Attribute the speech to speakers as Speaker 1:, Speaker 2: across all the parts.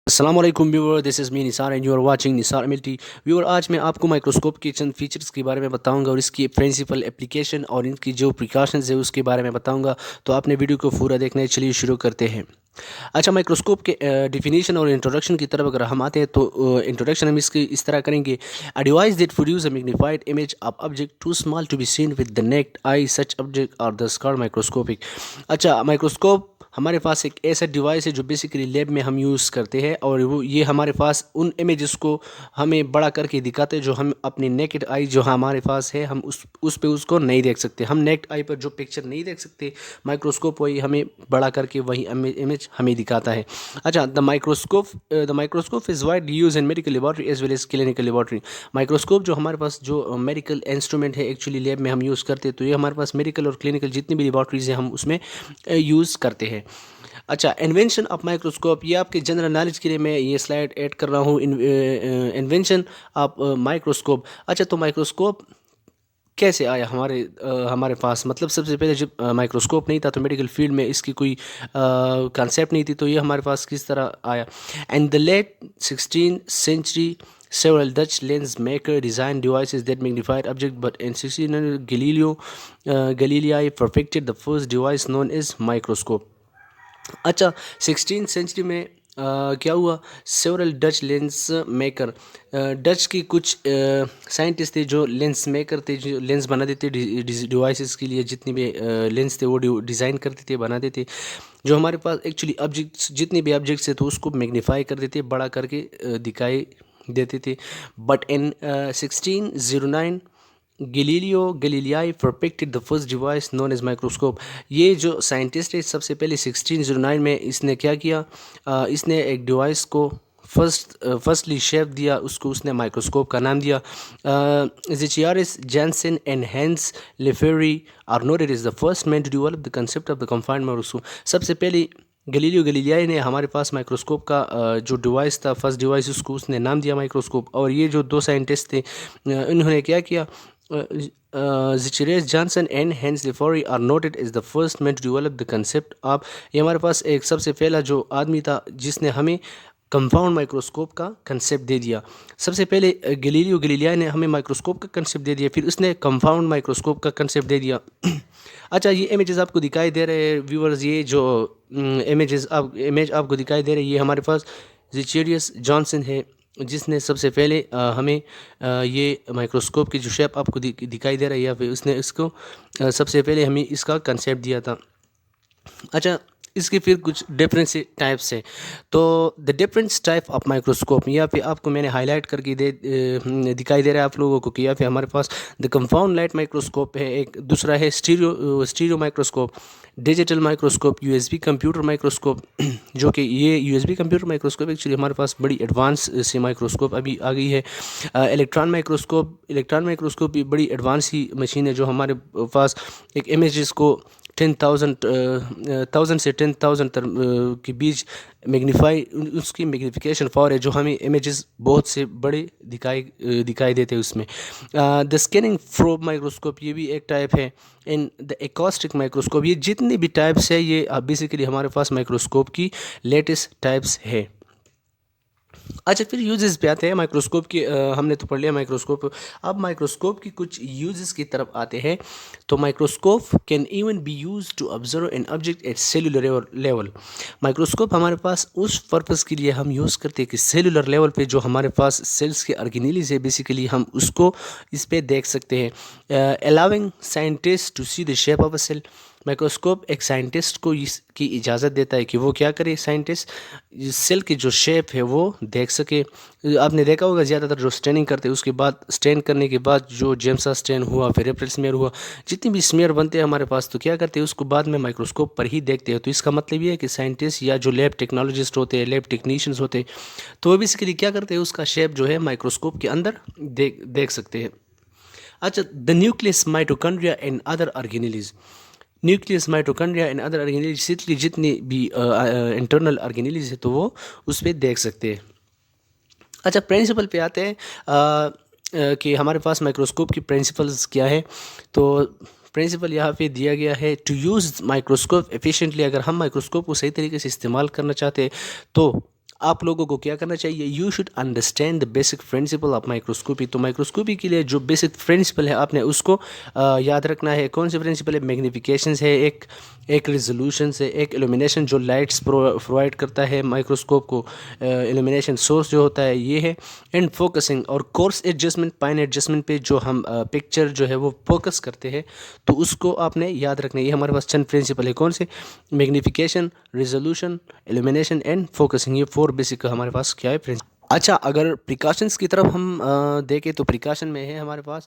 Speaker 1: السلام علیکم viewer, this is me Nisar and you are watching Nisar multi viewer. آج میں آپ کو مائکروسکوپ کے چند فیچرز کے بارے میں بتاؤں گا اور اس کی پرنسپل اپلیکیشن اور ان کی جو پریکاشنز ہے اس کے بارے میں بتاؤں گا، تو آپ نے ویڈیو کو پورا دیکھنا ہے۔ چلیے شروع کرتے ہیں۔ اچھا، مائکروسکوپ کے ڈیفینیشن اور انٹروڈکشن کی طرف اگر ہم آتے ہیں تو انٹروڈکشن ہم اس طرح کریں گے: a device that produce a magnified image of object too small to be seen with the naked eye, such object are this called microscopic. اچھا، مائکروسکوپ ہمارے پاس ایک ایسا ڈیوائس ہے جو بیسیکلی لیب میں ہم یوز کرتے ہیں، اور یہ ہمارے پاس ان امیجز کو ہمیں بڑا کر کے دکھاتے ہیں جو ہم اپنی نیکڈ آئی جو ہمارے پاس ہے، ہم اس پہ اس کو نہیں دیکھ سکتے۔ ہم نیکڈ آئی پر جو پکچر نہیں دیکھ سکتے، مائکروسکوپ وہی ہمیں بڑا کر کے وہی امیج ہمیں دکھاتا ہے۔ اچھا، the microscope is widely use in medical laboratory as well as clinical laboratory. Microscope جو ہمارے پاس جو میڈیکل انسٹرومنٹ ہے ایکچولی لیب میں ہم یوز کرتے ہیں، تو یہ ہمارے پاس میڈیکل اور کلینکل جتنی بھی لیبارٹریز ہیں ہم اس میں یوز کرتے ہیں۔ اچھا، انوینشن آف مائکروسکوپ، یہ آپ کے جنرل نالج کے لیے میں یہ سلائڈ ایڈ کر رہا ہوں۔ Invention of microscope. اچھا، تو مائکروسکوپ کیسے آیا ہمارے پاس؟ مطلب سب سے پہلے جب مائکروسکوپ نہیں تھا تو میڈیکل فیلڈ میں اس کی کوئی کانسیپٹ نہیں تھی، تو یہ ہمارے پاس کس طرح آیا؟ And the late 16th century several Dutch lens maker designed devices that magnified objects, but in 1600 Galilei perfected the first device known as microscope۔ اچھا، 16th century میں کیا ہوا؟ Several Dutch lens maker, Dutch کی کچھ scientist تھے جو lens maker تھے، جو لینس بنا دیتے ڈیوائسز کے لیے، جتنی بھی لینس تھے وہ ڈیزائن کرتے تھے، بنا دیتے، جو ہمارے پاس ایکچولی آبجیکٹس جتنے بھی آبجیکٹس تھے تو اس کو میگنیفائی کر دیتے، بڑا کر کے دکھائی دیتے تھے۔ But in 1609 Galileo Galilei perfected the first device known as microscope. یہ جو سائنٹسٹ ہے سب سے پہلے 1609 میں اس نے کیا کیا؟ اس نے ایک ڈیوائس کو فرسٹلی شیپ دیا، اس نے مائکروسکوپ کا نام دیا۔ Zacharias Janssen and Hans Lippershey are noted as the first man to develop the concept of the compound microscope. سب سے پہلے گلیلیو گلیلیائی نے ہمارے پاس مائکروسکوپ کا جو ڈیوائس تھا، فرسٹ ڈیوائس، اس نے نام دیا مائکروسکوپ۔ اور یہ جو دو سائنٹسٹ تھے انہوں نے کیا کیا؟ Zacharias Janssen and Hans Lippershey are noted as the first man to develop the concept of. یہ ہمارے پاس ایک سب سے پہلا جو آدمی تھا جس نے ہمیں کمپاؤنڈ مائکروسکوپ کا کنسیپٹ دے دیا۔ سب سے پہلے گلیلیو گلیلیائی نے ہمیں مائکروسکوپ کا کنسیپٹ دے دیا، پھر اس نے کمپاؤنڈ مائکروسکوپ کا کنسیپٹ دے دیا۔ اچھا، یہ امیجز آپ کو دکھائی دے رہے ہیں ویورز، یہ جو امیج آپ کو دکھائی دے رہے ہیں، یہ ہمارے پاس زیچیارس جانسن ہے جس نے سب سے پہلے ہمیں یہ مائکروسکوپ کی جو شیپ آپ کو دکھائی دے رہا ہے، یا پھر اس نے اس کو سب سے پہلے ہمیں اس کا کنسیپٹ دیا تھا۔ اچھا، اس کے پھر کچھ ڈفرینس ٹائپس ہیں۔ تو the difference type of microscope, یا پھر آپ کو میں نے ہائی لائٹ کر کے دکھائی دے رہا ہے آپ لوگوں کو کہ یا پھر ہمارے پاس دا کمپاؤنڈ لائٹ مائکروسکوپ ہے، ایک دوسرا ہے stereo microscope, digital microscope, U S B computer microscope, جو کہ یہ U S B computer microscope actually ہمارے پاس بڑی ایڈوانس سی مائکروسکوپ ابھی آ گئی ہے۔ الیکٹران مائکروسکوپ بھی بڑی ایڈوانس ہی مشین ہے جو ہمارے پاس ایک امیجز کو 10,000 سے 10,000 کے بیچ میگنیفائی، اس کی میگنیفیکیشن پاور ہے جو ہمیں امیجز بہت سے بڑے دکھائی دیتے ہیں اس میں۔ دا اسکیننگ پروب مائکروسکوپ، یہ بھی ایک ٹائپ ہے۔ ان دا ایکوسٹک مائکروسکوپ، یہ جتنے بھی ٹائپس ہے یہ بیسیکلی ہمارے پاس مائکروسکوپ کی لیٹسٹ ٹائپس ہے۔ اچھا، پھر یوزز پہ آتے ہیں مائکروسکوپ کی۔ ہم نے تو پڑھ لیا مائکروسکوپ، اب مائکروسکوپ کی کچھ یوزز کی طرف آتے ہیں۔ تو microscope can even be use to observe an object at cellular level. Microscope ہمارے پاس اس پرپز کے لیے ہم یوز کرتے ہیں کہ سیلولر لیول پہ جو ہمارے پاس سیلز کے آرگینیلیز ہے بیسیکلی ہم اس پہ دیکھ سکتے ہیں۔ Allowing scientist to see the shape of a cell, microscope ایک سائنٹسٹ کو اس کی اجازت دیتا ہے کہ وہ کیا کرے، سائنٹسٹ سیل کی جو شیپ ہے وہ دیکھ سکے۔ آپ نے دیکھا ہوگا زیادہ تر جو سٹیننگ کرتے ہیں اس کے بعد سٹین کرنے کے بعد جو جیمسا سٹین ہوا، پھر ریپل سمیئر ہوا، جتنی بھی سمیئر بنتے ہیں ہمارے پاس تو کیا کرتے ہیں اس کو بعد میں مائکروسکوپ پر ہی دیکھتے ہیں۔ تو اس کا مطلب یہ ہے کہ سائنٹسٹ یا جو لیب ٹیکنالوجسٹ ہوتے ہیں، لیب ٹیکنیشینز ہوتے ہیں، تو وہ بیسیکلی کیا کرتے ہیں اس کا شیپ جو ہے مائکروسکوپ کے اندر دیکھ سکتے ہیں۔ اچھا، the nucleus mitochondria and other organelles, nucleus mitochondria and other organelles, جتنی بھی انٹرنل آرگینیلیز ہے تو وہ اس پہ دیکھ سکتے ہیں۔ اچھا، پرنسپل پہ آتے ہیں کہ ہمارے پاس مائکروسکوپ کی پرنسپلز کیا ہے۔ تو پرنسپل یہاں پہ دیا گیا ہے: ٹو یوز مائکروسکوپ ایفیشینٹلی، اگر ہم مائکروسکوپ کو صحیح طریقے سے استعمال کرنا چاہتے ہیں تو آپ لوگوں کو کیا کرنا چاہیے، you should understand the basic principle of microscopy. تو مائکروسکوپی کے لیے جو بیسک پرنسپل ہے آپ نے اس کو یاد رکھنا ہے. کون سے پرنسپل ہے؟ میگنیفیکیشنس ہے، ایک ریزولوشنس ہے، ایک ایلومینیشن جو لائٹس پرووائڈ کرتا ہے مائکروسکوپ کو، ایلومینیشن سورس جو ہوتا ہے یہ ہے، اینڈ فوکسنگ اور کورس ایڈجسٹمنٹ، پائن ایڈجسٹمنٹ پہ جو ہم پکچر جو ہے وہ فوکس کرتے ہیں، تو اس کو آپ نے یاد رکھنا ہے. یہ ہمارے پاس چند پرنسپل ہے. کون سے؟ میگنیفیکیشن، ریزولوشن، ایلومینیشن اینڈ فوکسنگ. یہ 4 بیسک ہمارے پاس کیا ہے پرنسپل. اچھا، اگر پریکاشنس کی طرف ہم دیکھیں تو پریکاشن میں ہے ہمارے پاس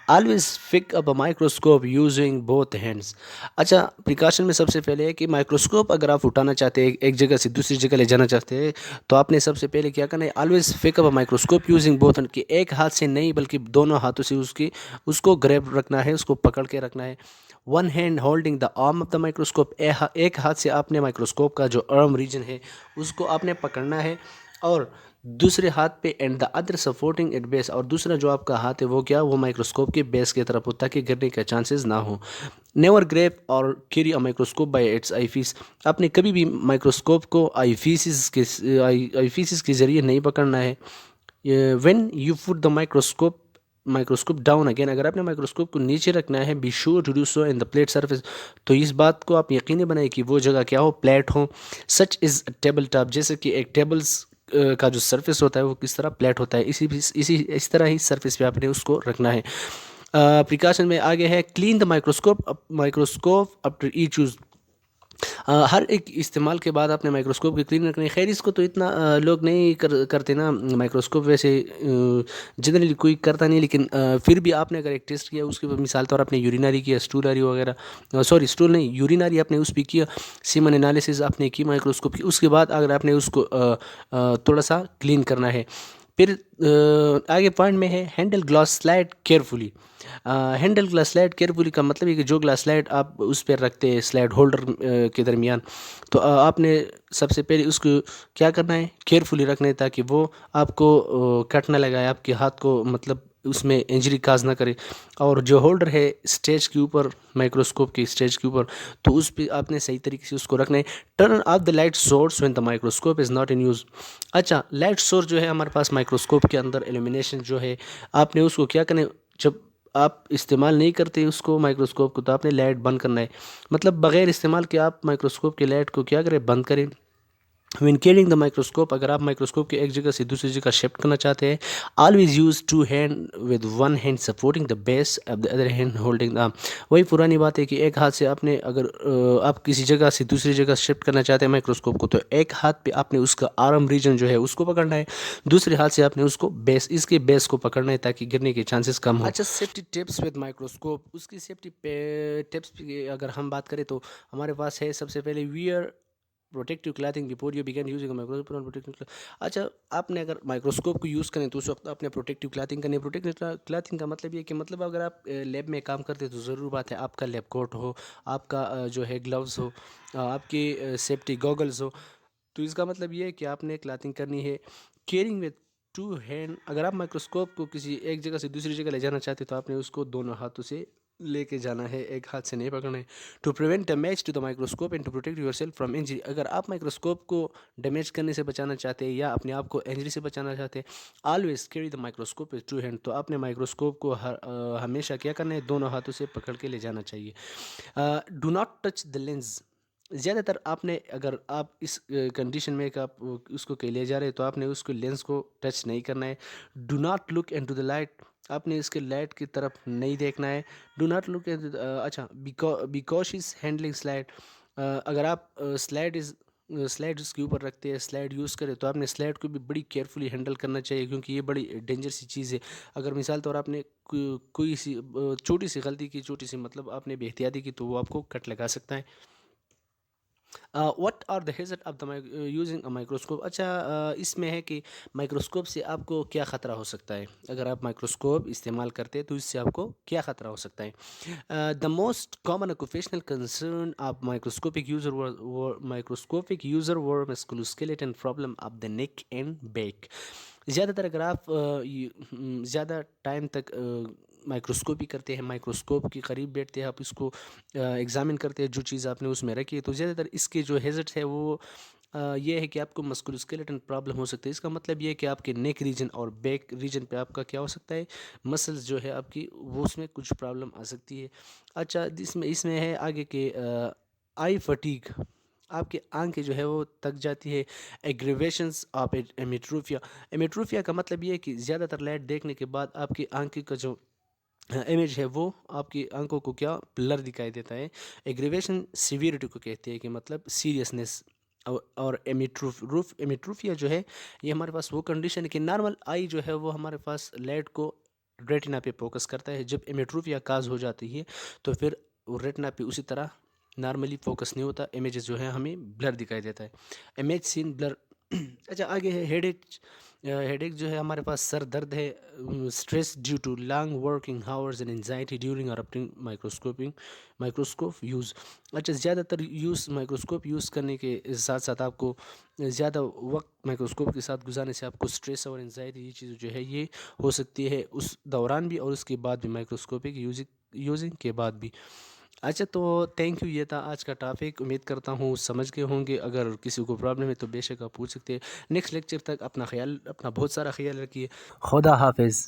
Speaker 1: آلویز پک اپ اے مائکروسکوپ یوزنگ بوتھ ہینڈس. اچھا، پریکاشن میں سب سے پہلے ہے کہ مائکروسکوپ اگر آپ اٹھانا چاہتے ہیں، ایک جگہ سے دوسری جگہ لے جانا چاہتے ہیں، تو آپ نے سب سے پہلے کیا کرنا ہے؟ آلویز پک اپ اے مائکروسکوپ یوزنگ بوتھ ہینڈ. کہ ایک ہاتھ سے نہیں بلکہ دونوں ہاتھوں سے اس کو گریب رکھنا ہے، اس کو پکڑ کے رکھنا ہے. One hand holding the arm of the microscope. ایک ہاتھ سے آپ نے مائکروسکوپ کا جو آرم ریجن ہے اس کو آپ نے پکڑنا ہے، اور دوسرے ہاتھ پہ and the other supporting at base. اور دوسرا جو آپ کا ہاتھ ہے وہ کیا؟ وہ مائکروسکوپ کے بیس کی طرف ہو تاکہ گرنے کا چانسز نہ ہو. Never grip or carry a microscope by its eyepiece. آپ نے کبھی بھی مائکروسکوپ کو آئی پیسز کے ذریعے نہیں پکڑنا ہے. When you put the microscope down again. اگر آپ نے مائکروسکوپ کو نیچے رکھنا ہے، be sure to do so in the plate surface. تو اس بات کو آپ یقینی بنائیں کہ وہ جگہ کیا ہو؟ پلیٹ ہو. سچ از ٹیبل ٹاپ. جیسے کہ ایک ٹیبلز کا جو سرفیس ہوتا ہے وہ کس طرح پلیٹ ہوتا ہے، اس طرح ہی سرفیس پہ آپ نے اس کو رکھنا ہے. پریکاشن میں آگے ہے clean the microscope after each use. ہر ایک استعمال کے بعد آپ نے مائکروسکوپ کی کلین رکھنا ہے. خیر اس کو تو اتنا لوگ نہیں کرتے نا مائکروسکوپ، ویسے جنرلی کوئی کرتا نہیں، لیکن پھر بھی آپ نے اگر ایک ٹیسٹ کیا، اس کے مثال طور آپ نے یوریناری کیا، اسٹولاری وغیرہ، سوری اسٹول نہیں، یوریناری آپ نے اس پہ کیا، سیمن انالیسز آپ نے کی مائکروسکوپ کی، اس کے بعد اگر آپ نے اس کو تھوڑا سا کلین کرنا ہے. پھر آگے پوائنٹ میں ہے handle glass slide carefully. Handle glass slide carefully کا مطلب ہے کہ جو گلاس سلائڈ آپ اس پہ رکھتے ہیں سلائڈ ہولڈر کے درمیان، تو آپ نے سب سے پہلے اس کو کیا کرنا ہے؟ کیئرفلی رکھنا ہے تاکہ وہ آپ کو کٹ نہ لگائے، آپ کے ہاتھ کو مطلب اس میں انجری کاز نہ کرے. اور جو ہولڈر ہے اسٹیج کے اوپر، مائکروسکوپ کی اسٹیج کے اوپر، تو اس پہ آپ نے صحیح طریقے سے اس کو رکھنا ہے. Turn of the light source when the microscope is not in use. اچھا، لائٹ سورس جو ہے ہمارے پاس مائکروسکوپ کے اندر، ایلومینیشن جو ہے، آپ نے اس کو کیا کرنا ہے؟ جب آپ استعمال نہیں کرتے اس کو مائکروسکوپ کو، تو آپ نے لائٹ بند کرنا ہے. مطلب بغیر استعمال کے آپ مائکروسکوپ کی لائٹ کو کیا کریں؟ بند کریں. When carrying the microscope. اگر آپ مائکروسکوپ کے ایک جگہ سے دوسری جگہ شفٹ کرنا چاہتے ہیں، always use two hand with one hand supporting the base of the other hand holding the. وہی پرانی بات ہے کہ ایک ہاتھ سے آپ نے اگر آپ کسی جگہ سے دوسری جگہ شفٹ کرنا چاہتے ہیں مائکروسکوپ کو، تو ایک ہاتھ پہ آپ نے اس کا آرم ریجن جو ہے اس کو پکڑنا ہے، دوسرے ہاتھ سے آپ نے اس کے بیس کو پکڑنا ہے تاکہ گرنے کے چانسز کم ہو. اچھا، سیفٹی ٹپس ود مائکروسکوپ. اس کی سیفٹی ٹپس کی اگر ہم بات کریں تو ہمارے پاس ہے سب سے پہلے where protective clothing before you begin using microscope. اچھا، آپ نے اگر مائکروسکوپ کو یوز کریں تو اس وقت آپ نے پروٹیکٹیو کلاتھنگ کرنی ہے. پروٹیکٹیو کلاتھنگ کا مطلب یہ کہ مطلب اگر آپ لیب میں کام کرتے تو ضرور بات ہے آپ کا لیب کوٹ ہو، آپ کا جو ہے گلوز ہو، آپ کی سیفٹی گوگلز ہو. تو اس کا مطلب یہ ہے کہ آپ نے کلاتھنگ کرنی ہے. Carrying with 2 hand. اگر آپ مائکروسکوپ کو کسی ایک جگہ سے دوسری جگہ لے جانا چاہتے تو آپ نے اس کو دونوں ہاتھوں سے لے کے جانا ہے، ایک ہاتھ سے نہیں پکڑنا ہے. To prevent damage to the microscope and to protect yourself from injury. اگر آپ مائکروسکوپ کو ڈیمیج کرنے سے بچانا چاہتے ہیں یا اپنے آپ کو انجری سے بچانا چاہتے ہیں، always carry the microscope with 2 hand. تو آپ نے مائکروسکوپ کو ہمیشہ کیا کرنا ہے؟ دونوں ہاتھوں سے پکڑ کے لے جانا چاہیے. Do not touch the lens. زیادہ تر آپ نے اگر آپ اس کنڈیشن میں کہ آپ اس کو لے جا رہے ہیں تو آپ نے اس کو لینس کو ٹچ نہیں کرنا ہے. Do not look into the light. آپ نے اس کے لائٹ کی طرف نہیں دیکھنا ہے. Do not look. اچھا، بیکاشز ہینڈلنگ سلائڈ. اگر آپ سلائڈ اس کے اوپر رکھتے ہیں، سلائڈ یوز کرے، تو آپ نے سلائڈ کو بھی بڑی کیئرفلی ہینڈل کرنا چاہیے، کیونکہ یہ بڑی ڈینجر سی چیز ہے. اگر مثال طور آپ نے کوئی سی چھوٹی سی غلطی کی، چھوٹی سی مطلب آپ نے بے احتیاطی کی، تو وہ آپ کو کٹ لگا سکتا ہے. What are the hazard of the using a microscope. اچھا، اس میں ہے کہ مائکروسکوپ سے آپ کو کیا خطرہ ہو سکتا ہے. اگر آپ مائکروسکوپ استعمال کرتے ہیں تو اس سے آپ کو کیا خطرہ ہو سکتا ہے. The most common occupational concern of microscopic user were musculoskeletal problem of the neck and back. زیادہ تر اگر آپ زیادہ ٹائم تک مائکروسکوپی کرتے ہیں، مائکروسکوپ کے قریب بیٹھتے ہیں، آپ اس کو ایگزامن کرتے ہیں، جو چیز آپ نے اس میں رکھی ہے، تو زیادہ تر اس کے جو ہیزٹس ہے وہ یہ ہے کہ آپ کو مسکولوسکیلیٹن پرابلم ہو سکتا ہے. اس کا مطلب یہ ہے کہ آپ کے نیک ریجن اور بیک ریجن پہ آپ کا کیا ہو سکتا ہے، مسلز جو ہے آپ کی وہ اس میں کچھ پرابلم آ سکتی ہے. اچھا اس میں ہے آگے کہ آئی فٹیگ، آپ کی آنکھیں جو ہے وہ تک جاتی ہے. ایگریویشنز آف ایمیٹروفیا، ایمیٹروفیا کا مطلب یہ ہے کہ زیادہ تر لائٹ دیکھنے کے بعد آپ کی آنکھ کا جو امیج ہے وہ آپ کی آنکھوں کو کیا بلر دکھائی دیتا ہے. ایگریویشن سیویرٹی کو کہتے ہیں کہ مطلب سیریسنیس. اور ایمیٹروفیا جو ہے یہ ہمارے پاس وہ کنڈیشن ہے کہ نارمل آئی جو ہے وہ ہمارے پاس لائٹ کو ریٹنا پہ فوکس کرتا ہے. جب ایمیٹروفیا کاز ہو جاتی ہے تو پھر وہ ریٹنا پہ اسی طرح نارملی فوکس نہیں ہوتا، امیجز جو ہے ہمیں بلر دکھائی دیتا ہے. امیج سین بلر. اچھا آگے ہے ہیڈ ایک. ہیڈ ایک جو ہے ہمارے پاس سر درد ہے، stress due to long working hours and anxiety during اور اپنگ مائکروسکوپ یوز. اچھا زیادہ تر مائکروسکوپ یوز کرنے کے ساتھ ساتھ آپ کو زیادہ وقت مائکروسکوپ کے ساتھ گزارنے سے آپ کو اسٹریس اور انزائٹی یہ چیز جو ہے یہ ہو سکتی ہے اس دوران بھی اور اس کے بعد بھی، مائکروسکوپک یوزنگ کے بعد بھی. اچھا تو تھینک یو، یہ تھا آج کا ٹاپک. امید کرتا ہوں سمجھ گئے ہوں گے. اگر کسی کو پرابلم ہے تو بے شک آپ پوچھ سکتے ہیں. نیکسٹ لیکچر تک اپنا بہت سارا خیال رکھیے. خدا حافظ.